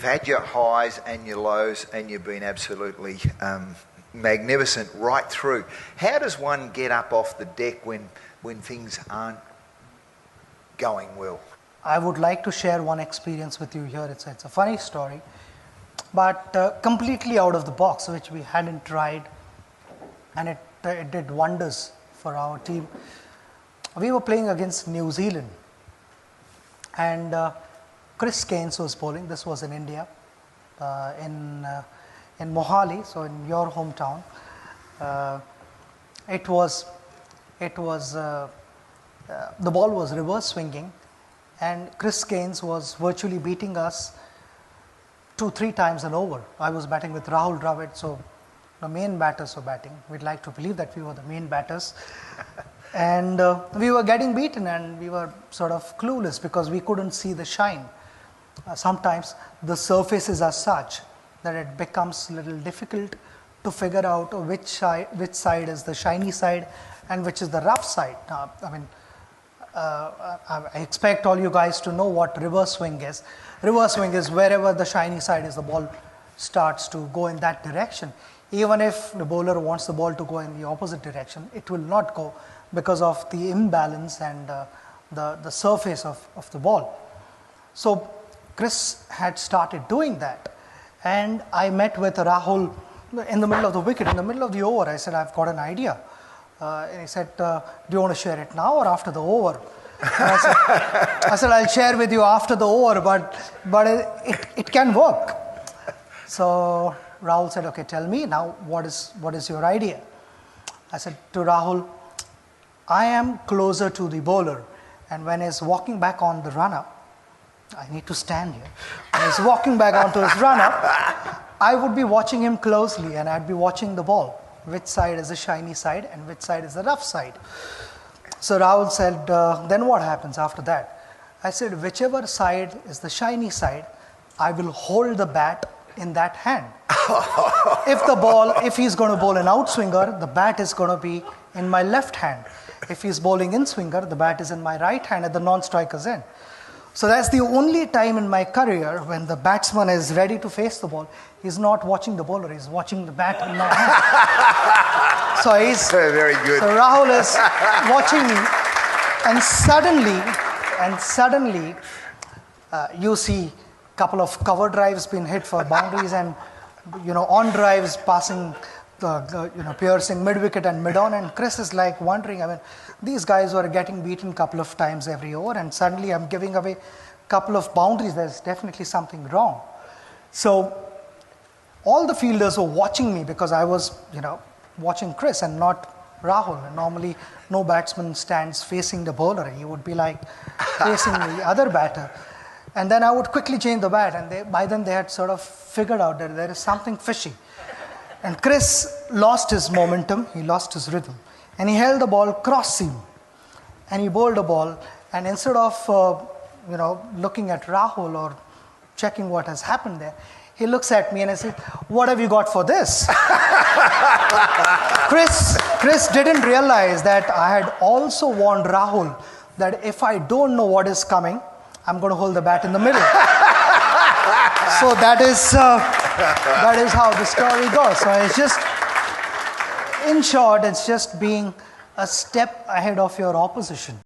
You've had your highs and your lows, and you've been absolutely magnificent right through. How does one get up off the deck when things aren't going well? I would like to share one experience with you here. It's a funny story, but completely out of the box, which we hadn't tried, and it did wonders for our team. We were playing against New Zealand, and Chris Keynes was bowling. This was in India, in Mohali, so in your hometown. The ball was reverse swinging, and Chris Keynes was virtually beating us 2-3 times an over. I was batting with Rahul Dravid, so the main batters were batting. We'd like to believe that we were the main batters. And we were getting beaten, and we were sort of clueless because we couldn't see the shine. Sometimes the surfaces are such that it becomes a little difficult to figure out which side is the shiny side and which is the rough side. I expect all you guys to know what reverse swing is. Reverse swing is wherever the shiny side is, the ball starts to go in that direction. Even if the bowler wants the ball to go in the opposite direction, it will not go because of the imbalance and the surface of the ball. So Chris had started doing that, and I met with Rahul in the middle of the wicket, in the middle of the over. I said, I've got an idea. And he said, do you want to share it now or after the over? I said, I'll share with you after the over, but it can work. So Rahul said, okay, tell me now, what is your idea? I said to Rahul, I am closer to the bowler, and when he's walking back on the run-up, I need to stand here. When he's walking back onto his run-up, I would be watching him closely, and I'd be watching the ball. Which side is the shiny side and which side is the rough side? So Rahul said, then what happens after that? I said, whichever side is the shiny side, I will hold the bat in that hand. If he's going to bowl an outswinger, the bat is going to be in my left hand. If he's bowling in swinger, the bat is in my right hand at the non-striker's end. So that's the only time in my career when the batsman is ready to face the ball. He's not watching the bowler, he's watching the bat in my hand. So he's very good. So Rahul is watching me, and suddenly you see a couple of cover drives being hit for boundaries, and on drives passing piercing mid-wicket and mid-on, and Chris is like wondering, these guys were getting beaten a couple of times every over, and suddenly I'm giving away a couple of boundaries. There's definitely something wrong. So all the fielders were watching me because I was, watching Chris and not Rahul. And normally no batsman stands facing the bowler. He would be like facing the other batter. And then I would quickly change the bat, and by then they had sort of figured out that there is something fishy. And Chris lost his momentum, he lost his rhythm, and he held the ball cross seam, and he bowled the ball, and instead of looking at Rahul or checking what has happened there, he looks at me and I said, what have you got for this? Chris didn't realize that I had also warned Rahul that if I don't know what is coming, I'm going to hold the bat in the middle. So that is how the story goes. So it's just, in short, it's just being a step ahead of your opposition.